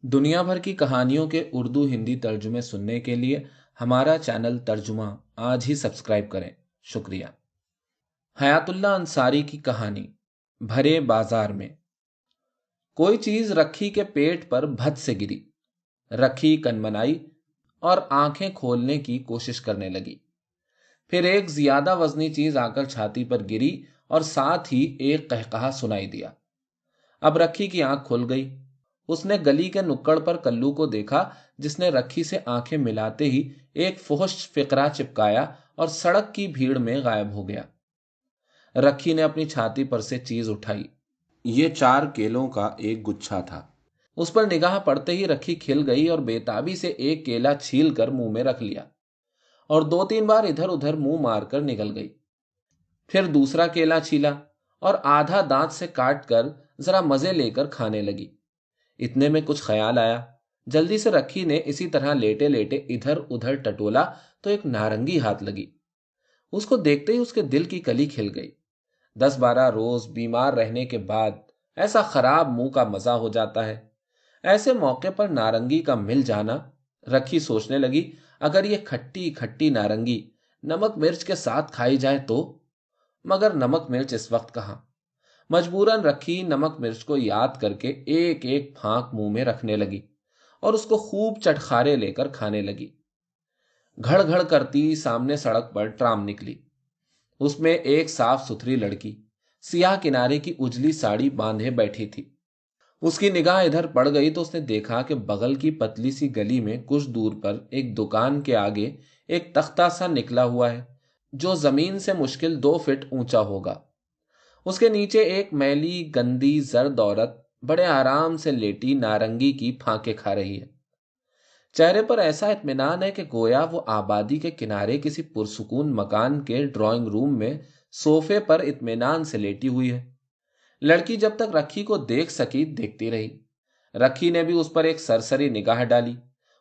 दुनिया भर की कहानियों के उर्दू हिंदी तर्जुमे सुनने के लिए हमारा चैनल तर्जुमा आज ही सब्सक्राइब करें। शुक्रिया। हयातुल्लाह अंसारी की कहानी भरे बाजार में। कोई चीज रखी के पेट पर भद से गिरी। रखी कनमनाई और आंखें खोलने की कोशिश करने लगी। फिर एक ज्यादा वजनी चीज आकर छाती पर गिरी और साथ ही एक कहकहा सुनाई दिया। अब रखी की आंख खुल गई। उसने गली के नुक्कड़ पर कल्लू को देखा, जिसने रखी से आंखें मिलाते ही एक फुहश फिकरा चिपकाया और सड़क की भीड़ में गायब हो गया। रखी ने अपनी छाती पर से चीज उठाई। ये 4 केलों का एक गुच्छा था। उस पर निगाह पड़ते ही रखी खिल गई और बेताबी से एक केला छील कर मुंह में रख लिया और 2-3 बार इधर उधर मुंह मारकर निकल गई। फिर दूसरा केला छीला और आधा दांत से काट कर जरा मजे लेकर खाने लगी। इतने में कुछ ख्याल आया। जल्दी से रखी ने इसी तरह लेटे लेटे इधर उधर टटोला तो एक नारंगी हाथ लगी। उसको देखते ही उसके दिल की कली खिल गई। 10-12 रोज बीमार रहने के बाद ऐसा खराब मुंह का मजा हो जाता है। ऐसे मौके पर नारंगी का मिल जाना। रखी सोचने लगी, अगर ये खट्टी खट्टी नारंगी नमक मिर्च के साथ खाई जाए तो। मगर नमक मिर्च इस वक्त कहां। मजबूरन रखी नमक मिर्च को याद करके एक एक फांक मुंह में रखने लगी और उसको खूब चटखारे लेकर खाने लगी। घड़ घड़ करती सामने सड़क पर ट्राम निकली। उसमें एक साफ सुथरी लड़की सियाह किनारे की उजली साड़ी बांधे बैठी थी। उसकी निगाह इधर पड़ गई तो उसने देखा कि बगल की पतली सी गली में कुछ दूर पर एक दुकान के आगे एक तख्ता सा निकला हुआ है, जो जमीन से मुश्किल 2 फीट ऊंचा होगा। उसके नीचे एक मैली गंदी जर्द औरत बड़े आराम से लेटी नारंगी की फांके खा रही है। चेहरे पर ऐसा इत्मीनान है कि गोया वो आबादी के किनारे किसी पुरसुकून मकान के ड्राइंग रूम में सोफे पर इत्मीनान से लेटी हुई है। लड़की जब तक रखी को देख सकी देखती रही। रखी ने भी उस पर एक सरसरी निगाह डाली।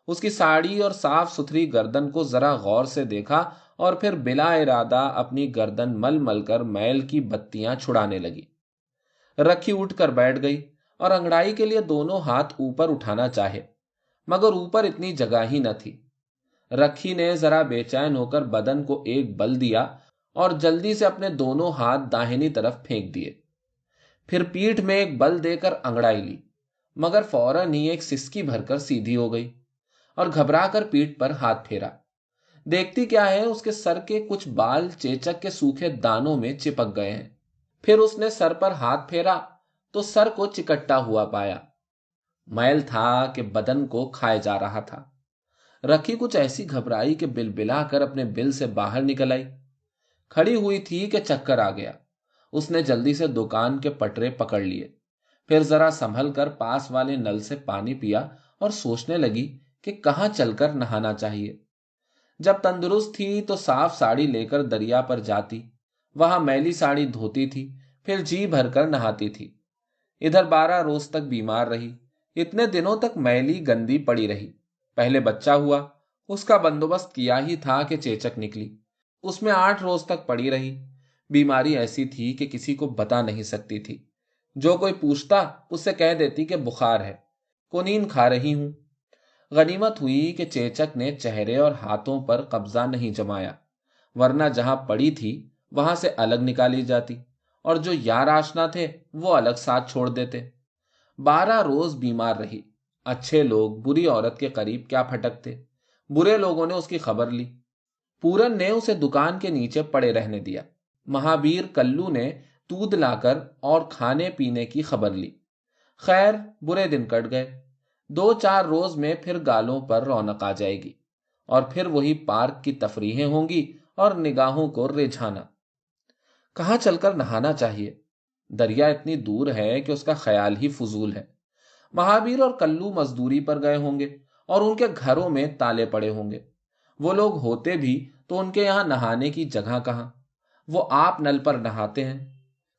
उसकी साड़ी और साफ सुथरी गर्दन को जरा गौर से देखा और फिर बिला इरादा अपनी गर्दन मल मल कर मैल की बत्तियां छुड़ाने लगी। रखी उठकर बैठ गई और अंगड़ाई के लिए दोनों हाथ ऊपर उठाना चाहे, मगर ऊपर इतनी जगह ही न थी। रखी ने जरा बेचैन होकर बदन को एक बल दिया और जल्दी से अपने दोनों हाथ दाहिनी तरफ फेंक दिए। फिर पीठ में एक बल देकर अंगड़ाई ली, मगर फौरन ही एक सिसकी भरकर सीधी हो गई और घबराकर पीठ पर हाथ फेरा। देखती क्या है, उसके सर के कुछ बाल चेचक के सूखे दानों में चिपक गए हैं। फिर उसने सर पर हाथ फेरा तो सर को चिकट्टा हुआ पाया। मैल था कि बदन को खाए जा रहा था। रखी कुछ ऐसी घबराई कि बिलबिला कर अपने बिल से बाहर निकल आई। खड़ी हुई थी कि चक्कर आ गया। उसने जल्दी से दुकान के पटरे पकड़ लिए। फिर जरा संभल कर पास वाले नल से पानी पिया और सोचने लगी कि कहाँ चलकर नहाना चाहिए। जब तंदुरुस्त थी तो साफ साड़ी लेकर दरिया पर जाती, वहां मैली साड़ी धोती थी, फिर जी भरकर नहाती थी। इधर 12 रोज तक बीमार रही। इतने दिनों तक मैली गंदी पड़ी रही। पहले बच्चा हुआ, उसका बंदोबस्त किया ही था कि चेचक निकली। उसमें 8 रोज तक पड़ी रही। बीमारी ऐसी थी कि किसी को बता नहीं सकती थी। जो कोई पूछता उससे कह देती कि बुखार है, कुनीन खा रही हूं। गनीमत हुई कि चेचक ने चेहरे और हाथों पर कब्जा नहीं जमाया, वरना जहां पड़ी थी वहां से अलग निकाली जाती और जो यार आशना थे वो अलग साथ छोड़ देते। 12 रोज बीमार रही। अच्छे लोग बुरी औरत के करीब क्या फटकते। बुरे लोगों ने उसकी खबर ली। पूरन ने उसे दुकान के नीचे पड़े रहने दिया। महावीर कल्लू ने दूध लाकर और खाने पीने की खबर ली। खैर, बुरे दिन कट गए। 2-4 रोज में फिर गालों पर रौनक आ जाएगी और फिर वही पार्क की तफरीहें होंगी और निगाहों को रिझाना। कहाँ चलकर नहाना चाहिए? दरिया इतनी दूर है कि उसका ख्याल ही फजूल है। महावीर और कल्लू मजदूरी पर गए होंगे और उनके घरों में ताले पड़े होंगे। वो लोग होते भी तो उनके यहां नहाने की जगह कहां। वो आप नल पर नहाते हैं।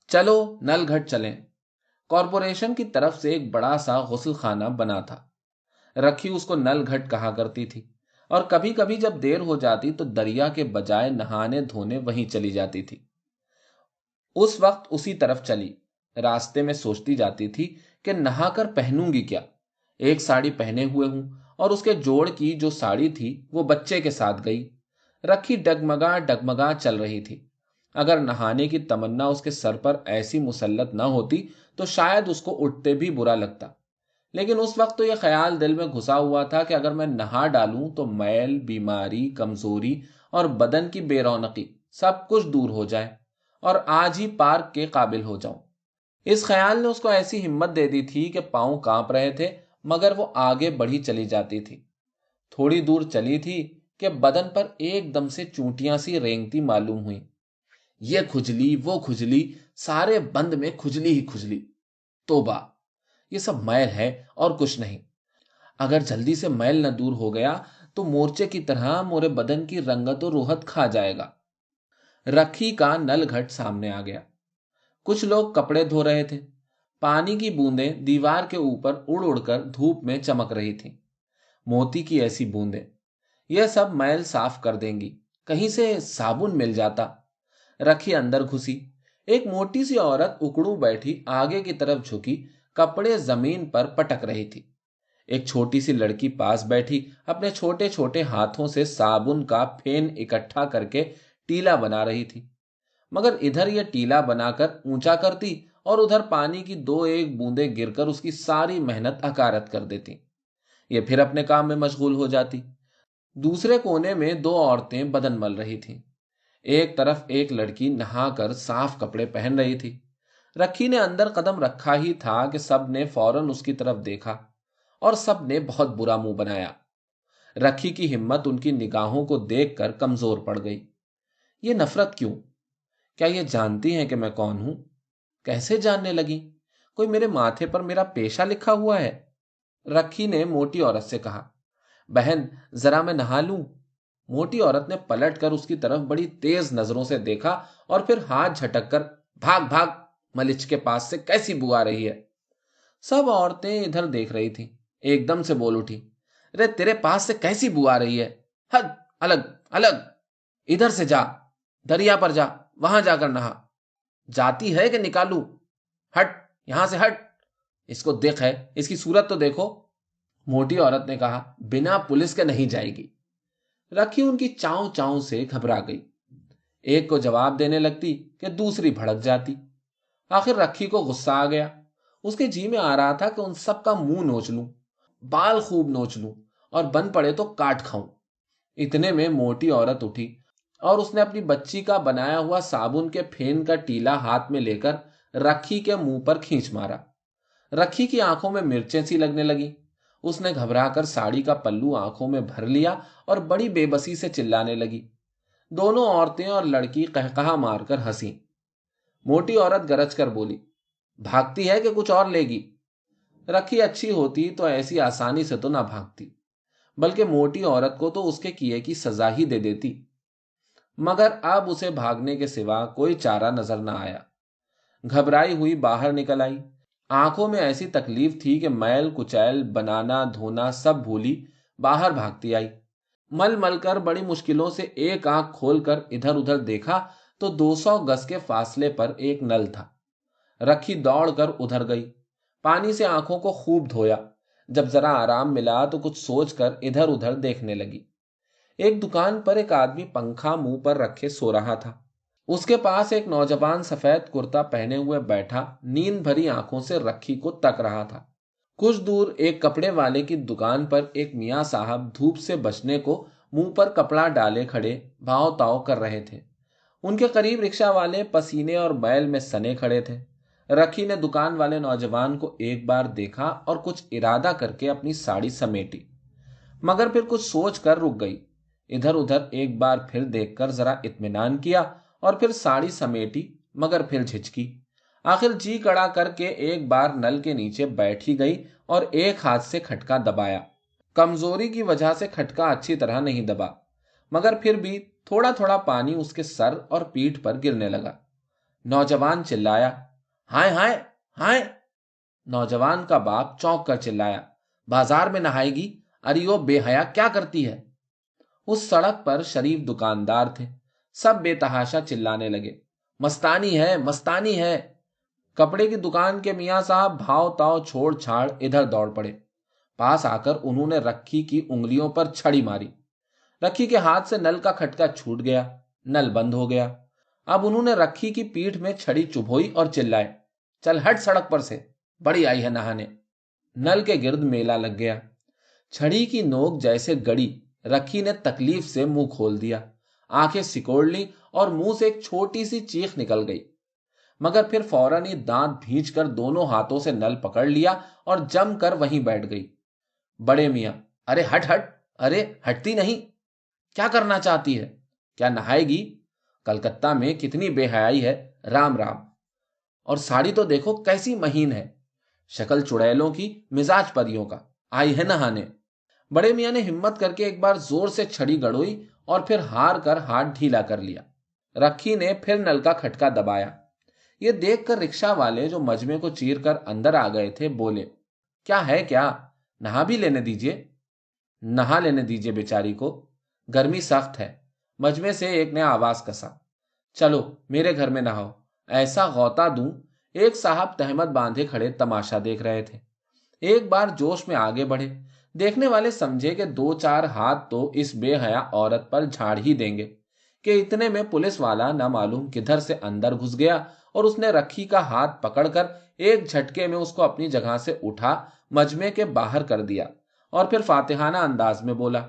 चलो नल घट चलें। कॉरपोरेशन की तरफ से एक बड़ा सा गुस्ल खाना बना था। रखी उसको नल घट कहा करती थी और कभी कभी जब देर हो जाती तो दरिया के बजाय नहाने धोने वहीं चली जाती थी। उस वक्त उसी तरफ चली। रास्ते में सोचती जाती थी कि नहाकर पहनूंगी क्या। एक साड़ी पहने हुए हूं और उसके जोड़ की जो साड़ी थी वो बच्चे के साथ गई। रखी डगमगा डगमगा चल रही थी। अगर नहाने की तमन्ना उसके सर पर ऐसी मुसल्लत न होती तो शायद उसको उठते भी बुरा लगता। लेकिन उस वक्त तो यह ख्याल दिल में घुसा हुआ था कि अगर मैं नहा डालूं तो मैल, बीमारी, कमजोरी और बदन की बेरौनकी सब कुछ दूर हो जाए और आज ही पार्क के काबिल हो जाऊं। इस ख्याल ने उसको ऐसी हिम्मत दे दी थी कि पांव कांप रहे थे, मगर वो आगे बढ़ी चली जाती थी। थोड़ी दूर चली थी कि बदन पर एकदम से चूंटियां सी रेंगती मालूम हुई। ये खुजली, वो खुजली, सारे बंद में खुजली ही खुजली। तोबा, ये सब मैल है और कुछ नहीं। अगर जल्दी से मैल न दूर हो गया तो मोर्चे की तरह मोरे बदन की रंगत और रूहत खा जाएगा। रखी का नल घट सामने आ गया। कुछ लोग कपड़े धो रहे थे। पानी की बूंदें दीवार के ऊपर उड़ उड़कर धूप में चमक रही थीं। मोती की ऐसी बूंदें, यह सब मैल साफ कर देंगी। कहीं से साबुन मिल जाता। रखी अंदर घुसी। एक मोटी सी औरत उकड़ू बैठी आगे की तरफ झुकी कपड़े जमीन पर पटक रही थी। एक छोटी सी लड़की पास बैठी अपने छोटे छोटे हाथों से साबुन का फेन इकट्ठा करके टीला बना रही थी। मगर इधर यह टीला बनाकर ऊंचा करती और उधर पानी की दो एक बूंदें गिरकर उसकी सारी मेहनत अकारत कर देती। ये फिर अपने काम में मशगूल हो जाती। दूसरे कोने में दो औरतें बदन मल रही थीं। एक तरफ एक लड़की नहाकर साफ कपड़े पहन रही थी। रखी ने अंदर कदम रखा ही था कि सब ने फौरन उसकी तरफ देखा और सब ने बहुत बुरा मुंह बनाया। रखी की हिम्मत उनकी निगाहों को देखकर कमजोर पड़ गई। ये नफरत क्यों? क्या ये जानती हैं कि मैं कौन हूं? कैसे जानने लगी? कोई मेरे माथे पर मेरा पेशा लिखा हुआ है? रखी ने मोटी औरत से कहा, बहन जरा मैं नहा लूं? मोटी औरत ने पलट कर उसकी तरफ बड़ी तेज नजरों से देखा और फिर हाथ झटक कर, भाग भाग, मलिच के पास से कैसी बू आ रही है। सब औरतें इधर देख रही थी। एकदम से बोल उठी, रे तेरे पास से कैसी बू आ रही है? हद, अलग अलग, इधर से जा, दरिया पर जा, वहां जाकर नहा। जाती है कि निकालू? हट, यहां से हट। इसको देख है, इसकी सूरत तो देखो। मोटी औरत ने कहा, बिना पुलिस के नहीं जाएगी। रखी उनकी चाव चाव से घबरा गई। एक को जवाब देने लगती कि दूसरी भड़क जाती। आखिर रखी को गुस्सा आ गया। उसके जी में आ रहा था कि उन सब का मुंह नोच लूं, बाल खूब नोच लूं और बन पड़े तो काट खाऊं। इतने में मोटी औरत उठी और उसने अपनी बच्ची का बनाया हुआ साबुन के फेन का टीला हाथ में लेकर रखी के मुंह पर खींच मारा। रखी की आंखों में मिर्चें सी लगने लगी। उसने घबराकर साड़ी का पल्लू आंखों में भर लिया और बड़ी बेबसी से चिल्लाने लगी। दोनों औरतें और लड़की कहकहा मारकर हंसी। मोटी औरत गरज कर बोली, भागती है कि कुछ और लेगी? रखी अच्छी होती तो ऐसी आसानी से तो ना भागती, बल्कि मोटी औरत को तो उसके किए की सजा ही दे देती। मगर अब उसे भागने के सिवा कोई चारा नजर न आया। घबराई हुई बाहर निकल आई। आंखों में ऐसी तकलीफ थी कि मैल कुचैल बनाना धोना सब भूली बाहर भागती आई। मल मल कर बड़ी मुश्किलों से एक आंख खोलकर इधर उधर देखा तो 200 गज के फासले पर एक नल था। रखी दौड़कर उधर गई। पानी से आंखों को खूब धोया। जब जरा आराम मिला तो कुछ सोचकर इधर उधर देखने लगी। एक दुकान पर एक आदमी पंखा मुंह पर रखे सो रहा था। उसके पास एक नौजवान सफेद कुर्ता पहने हुए बैठा नींद भरी आंखों से रखी को तक रहा था। कुछ दूर एक कपड़े वाले की दुकान पर एक मियाँ साहब धूप से बचने को मुंह पर कपड़ा डाले खड़े भाव ताव कर रहे थे। उनके करीब रिक्शा वाले पसीने और मैल में सने खड़े थे। रखी ने दुकान वाले नौजवान को एक बार देखा और कुछ इरादा करके अपनी साड़ी समेटी, मगर फिर कुछ सोच कर रुक गई। इधर उधर एक बार फिर देखकर जरा इत्मीनान किया और फिर साड़ी समेटी, मगर फिर झिझकी। आखिर जी कड़ा करके एक बार नल के नीचे बैठी गई और एक हाथ से खटका दबाया। कमजोरी की वजह से खटका अच्छी तरह नहीं दबा, मगर फिर भी थोड़ा थोड़ा पानी उसके सर और पीठ पर गिरने लगा। नौजवान चिल्लाया, हाय हाय हाय। नौजवान का बाप चौंक कर चिल्लाया, बाजार में नहाएगी? अरे ओ बेहया, क्या करती है? उस सड़क पर शरीफ दुकानदार थे। सब बेतहाशा चिल्लाने लगे, मस्तानी है, मस्तानी है। कपड़े की दुकान के मियाँ साहब भाव ताव छोड़ छाड़ इधर दौड़ पड़े। पास आकर उन्होंने रखी की उंगलियों पर छड़ी मारी। रखी के हाथ से नल का खटका छूट गया, नल बंद हो गया। अब उन्होंने रखी की पीठ में छड़ी चुभोई और चिल्लाए, चल हट सड़क पर से, बड़ी आई है नहाने। नल के गिर्द मेला लग गया। छड़ी की नोक जैसे गड़ी, रखी ने तकलीफ से मुंह खोल दिया, आंखें सिकोड़ ली और मुंह से एक छोटी सी चीख निकल गई। मगर फिर फौरन ही दांत भींच कर दोनों हाथों से नल पकड़ लिया और जमकर वहीं बैठ गई। बड़े मियां, अरे हट हट, अरे हटती नहीं, क्या करना चाहती है, क्या नहाएगी? कलकत्ता में कितनी बेहयाई है, राम राम। और साड़ी तो देखो कैसी महीन है, शक्ल चुड़ैलों की, मिजाज परियों का, आई है नहाने। बड़े मियां ने हिम्मत करके एक बार जोर से छड़ी गड़ोई और फिर हार कर हाथ ढीला कर लिया। रखी ने फिर नल का खटका दबाया। ये देखकर रिक्शा वाले जो मजमे को चीर कर अंदर आ गए थे बोले, क्या है क्या, नहा भी लेने दीजिए। नहा लेने दीजिए बेचारी को, गर्मी सख्त है। मजमे से एक ने आवाज कसा, चलो मेरे घर में नहाओ, ऐसा गौता दूं। एक साहब तहमत बांधे खड़े तमाशा देख रहे थे। एक बार जोश में आगे बढ़े। देखने वाले समझे कि दो चार हाथ तो इस बेहया औरत पर झाड़ ही देंगे कि इतने में पुलिस वाला न मालूम किधर से अंदर घुस गया और उसने रखी का हाथ पकड़कर एक झटके में उसको अपनी जगह से उठा मजमे के बाहर कर दिया और फिर फातिहाना अंदाज में बोला,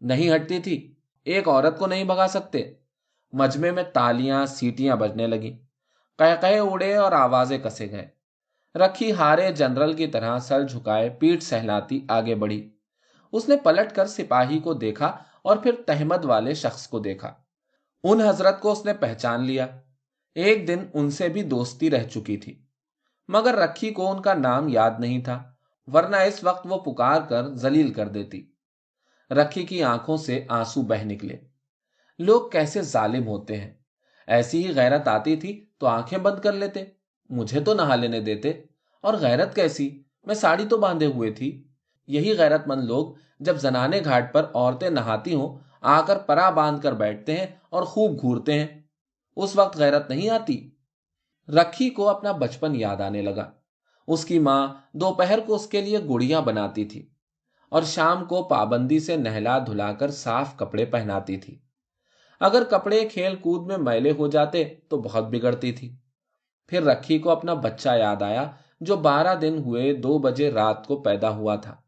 नहीं हटती थी, एक औरत को नहीं भगा सकते। मजमे में तालियां सीटियां बजने लगी, कहकहे उड़े और आवाजें कसे गए। रखी हारे जनरल की तरह सर झुकाए पीठ सहलाती आगे बढ़ी। उसने पलट कर सिपाही को देखा और फिर तहमद वाले शख्स को देखा। उन हजरत को उसने पहचान लिया। एक दिन उनसे भी दोस्ती रह चुकी थी, मगर रखी को उनका नाम याद नहीं था, वरना इस वक्त वो पुकार कर जलील कर देती। रखी की आंखों से आंसू बह निकले। लोग कैसे जालिम होते हैं। ऐसी ही गैरत आती थी तो आंखें बंद कर लेते, मुझे तो नहा लेने देते। और गैरत कैसी, मैं साड़ी तो बांधे हुए थी। यही गैरतमंद लोग जब जनाने घाट पर औरतें नहाती हों आकर परा बांध कर बैठते हैं और खूब घूरते हैं। उस वक्त गैरत नहीं आती। रखी को अपना बचपन याद आने लगा। उसकी माँ दोपहर को उसके लिए गुड़ियां बनाती थी और शाम को पाबंदी से नहला धुलाकर साफ कपड़े पहनाती थी। अगर कपड़े खेल कूद में मैले हो जाते तो बहुत बिगड़ती थी। फिर रखी को अपना बच्चा याद आया जो 12 दिन हुए 2 बजे रात को पैदा हुआ था।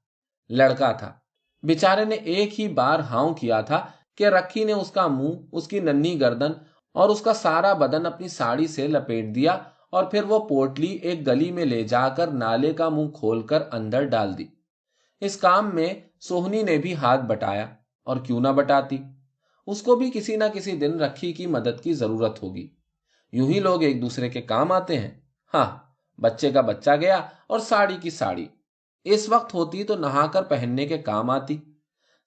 लड़का था। बेचारे ने एक ही बार हाउ किया था कि रखी ने उसका मुंह, उसकी नन्ही गर्दन और उसका सारा बदन अपनी साड़ी से लपेट दिया और फिर वो पोटली एक गली में ले जाकर नाले का मुंह खोलकर अंदर डाल दी। इस काम में सोहनी ने भी हाथ बटाया, और क्यों ना बटाती, उसको भी किसी ना किसी दिन रखी की मदद की जरूरत होगी। यूं ही लोग एक दूसरे के काम आते हैं। हाँ, बच्चे का बच्चा गया और साड़ी की साड़ी इस वक्त होती तो नहाकर पहनने के काम आती।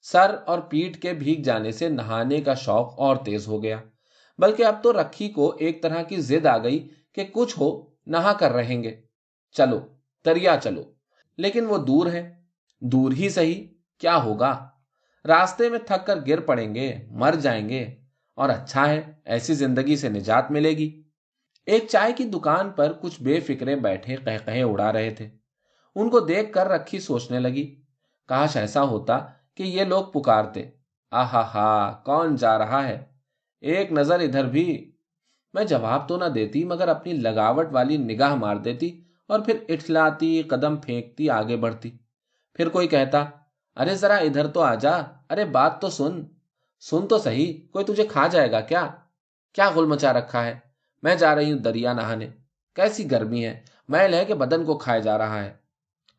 सर और पीठ के भीग जाने से नहाने का शौक और तेज हो गया। बल्कि अब तो रखी को एक तरह की जिद आ गई कि कुछ हो, नहा कर रहेंगे, चलो दरिया चलो। लेकिन वो दूर है। दूर ही सही, क्या होगा, रास्ते में थक कर गिर पड़ेंगे, मर जाएंगे, और अच्छा है, ऐसी जिंदगी से निजात मिलेगी। एक चाय की दुकान पर कुछ बेफिक्रे बैठे कहकहे उड़ा रहे थे। उनको देखकर रखी सोचने लगी, काश ऐसा होता कि ये लोग पुकारते, आहा हा, कौन जा रहा है, एक नजर इधर भी। मैं जवाब तो ना देती मगर अपनी लगावट वाली निगाह मार देती और फिर इठलाती कदम फेंकती आगे बढ़ती। फिर कोई कहता, अरे जरा इधर तो आजा, अरे बात तो सुन, सुन तो सही, कोई तुझे खा जाएगा क्या, क्या गुल मचा रखा है। मैं जा रही हूं दरिया नहाने, कैसी गर्मी है, मैल है कि बदन को खाए जा रहा है।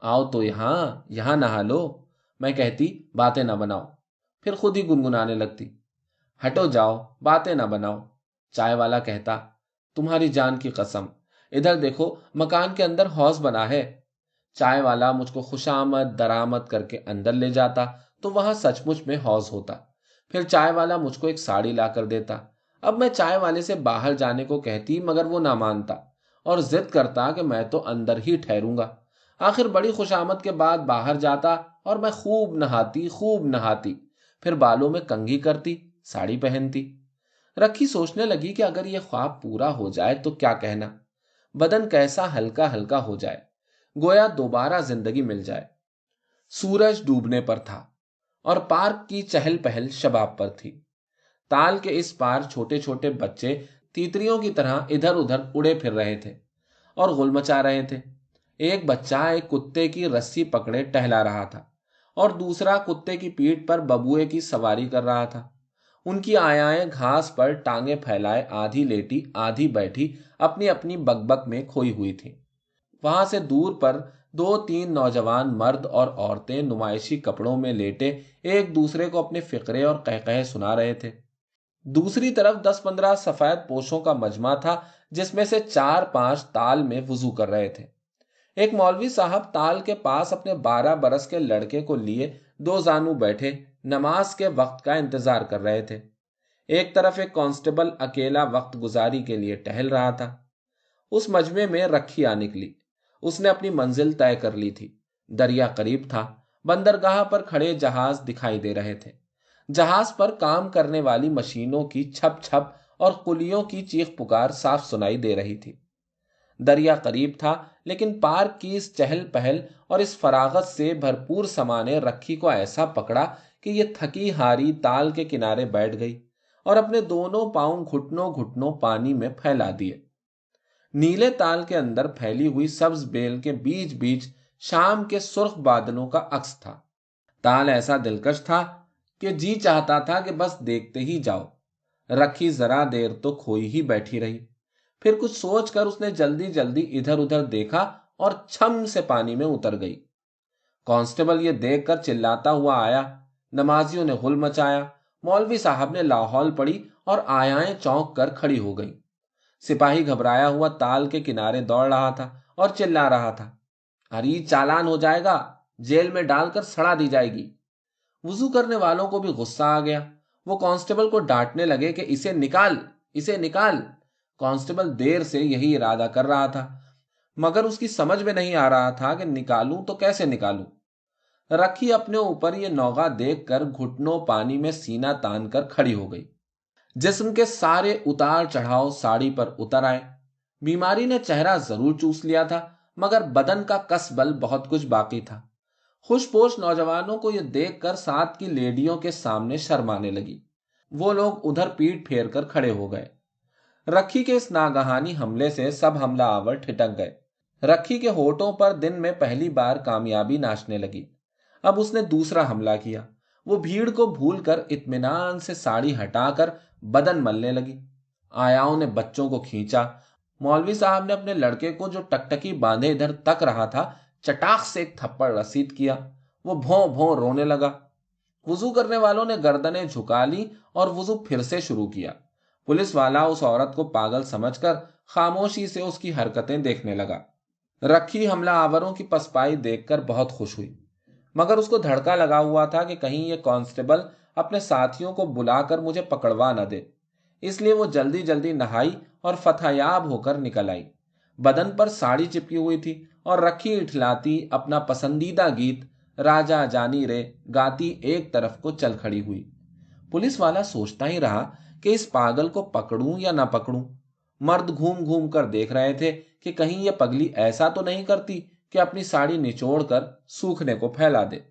आओ तो यहां यहां नहा लो। मैं कहती, बातें ना बनाओ, फिर खुद ही गुनगुनाने लगती, हटो जाओ, बातें ना बनाओ। चाय वाला कहता, तुम्हारी जान की कसम, इधर देखो मकान के अंदर हौज बना है। चाय वाला मुझको खुशामद दरामद करके अंदर ले जाता तो वहां सचमुच में हौज होता। फिर चाय वाला मुझको एक साड़ी ला कर देता। अब मैं चाय वाले से बाहर जाने को कहती मगर वो ना मानता और जिद करता कि मैं तो अंदर ही ठहरूंगा। आखिर बड़ी खुशामद के बाद बाहर जाता और मैं खूब नहाती, खूब नहाती, फिर बालों में कंघी करती, साड़ी पहनती। रखी सोचने लगी कि अगर यह ख्वाब पूरा हो जाए तो क्या कहना, बदन कैसा हल्का हल्का हो जाए, गोया दोबारा जिंदगी मिल जाए। सूरज डूबने पर था और पार्क की चहल पहल शबाब पर थी। ताल के इस पार छोटे छोटे बच्चे तीतरियों की तरह इधर उधर उड़े फिर रहे थे और गुल मचा रहे थे। एक बच्चा एक कुत्ते की रस्सी पकड़े टहला रहा था और दूसरा कुत्ते की पीठ पर बबुए की सवारी कर रहा था। उनकी आयाएं घास पर टांगे फैलाए आधी लेटी आधी बैठी अपनी अपनी बकबक में खोई हुई थी। वहां से दूर पर दो तीन नौजवान मर्द और औरतें नुमाइशी कपड़ों में लेटे एक दूसरे को अपने फिक्रे और कहकहे सुना रहे थे। दूसरी तरफ 10-15 सफेद पोशों का मजमा था, जिसमें से 4-5 ताल में वुजू कर रहे थे। एक मौलवी साहब ताल के पास अपने 12 बरस के लड़के को लिए दो जानू बैठे नमाज के वक्त का इंतजार कर रहे थे। एक तरफ एक कांस्टेबल अकेला वक्त गुजारी के लिए टहल रहा था। उस मजमे में रखी आ निकली। उसने अपनी मंजिल तय कर ली थी। दरिया करीब था। बंदरगाह पर खड़े जहाज दिखाई दे रहे थे। जहाज पर काम करने वाली मशीनों की छप छप और कुलियों की चीख पुकार साफ सुनाई दे रही थी। दरिया करीब था, लेकिन पार्क की इस चहल पहल और इस फरागत से भरपूर समा ने रखी को ऐसा पकड़ा कि ये थकी हारी ताल के किनारे बैठ गई और अपने दोनों पांव घुटनों घुटनों पानी में फैला दिए। नीले ताल के अंदर फैली हुई सब्ज बेल के बीच बीच शाम के सुर्ख बादलों का अक्स था। ताल ऐसा दिलकश था कि जी चाहता था कि बस देखते ही जाओ। रखी जरा देर तो खोई ही बैठी रही। फिर कुछ सोचकर उसने जल्दी जल्दी इधर उधर देखा और छम से पानी में उतर गई। कांस्टेबल ये देखकर चिल्लाता हुआ आया। नमाजियों ने हुल मचाया। मौलवी साहब ने लाहौल पड़ी और आयाएं चौंक कर खड़ी हो गई। सिपाही घबराया हुआ ताल के किनारे दौड़ रहा था और चिल्ला रहा था, अरे चालान हो जाएगा, जेल में डालकर सड़ा दी जाएगी। वुजू करने वालों को भी गुस्सा आ गया। वो कांस्टेबल को डांटने लगे कि इसे निकाल, इसे निकाल। कांस्टेबल देर से यही इरादा कर रहा था, मगर उसकी समझ में नहीं आ रहा था कि निकालूं तो कैसे निकालूं। रखी अपने ऊपर ये नौगा देखकर घुटनों पानी में सीना तान कर खड़ी हो गई। जिस्म के सारे उतार चढ़ाव साड़ी पर उतर आए। बीमारी ने चेहरा जरूर चूस लिया था, मगर बदन का कसबल बहुत कुछ बाकी था। खुशपोश नौजवानों को यह देखकर साथ की लेडियों के सामने शर्माने लगी। वो लोग उधर पीठ फेर कर खड़े हो गए। रखी के इस नागहानी हमले से सब हमला आवर ठिठक गए। रखी के होठों पर दिन में पहली बार कामयाबी नाचने लगी। अब उसने दूसरा हमला किया। वो भीड़ को भूलकर इत्मीनान से साड़ी हटाकर बदन मलने लगी। आयाओं ने बच्चों को खींचा। मौलवी साहब ने अपने लड़के को जो टकटकी बांधे इधर तक रहा था, चटाक से एक थप्पड़ रसीद किया। वो भों भों रोने लगा। वुजू करने वालों ने गर्दनें झुका ली और वुजू फिर से शुरू किया। पुलिस वाला उस औरत को पागल समझकर खामोशी से उसकी हरकतें देखने लगा। रखी हमला आवरों की पसपाई देखकर बहुत खुश हुई, मगर उसको धड़का लगा हुआ था कि कहीं ये कांस्टेबल अपने साथियों को बुलाकर मुझे पकड़वा न दे। इसलिए वो जल्दी जल्दी नहाई और फतहयाब होकर निकल आई। बदन पर साड़ी चिपकी हुई थी और रखी इठलाती अपना पसंदीदा गीत राजा जानी रे गाती एक तरफ को चल खड़ी हुई। पुलिस वाला सोचता ही रहा कि इस पागल को पकड़ूं या ना पकड़ूं। मर्द घूम घूम कर देख रहे थे कि कहीं ये पगली ऐसा तो नहीं करती कि अपनी साड़ी निचोड़ कर सूखने को फैला दे।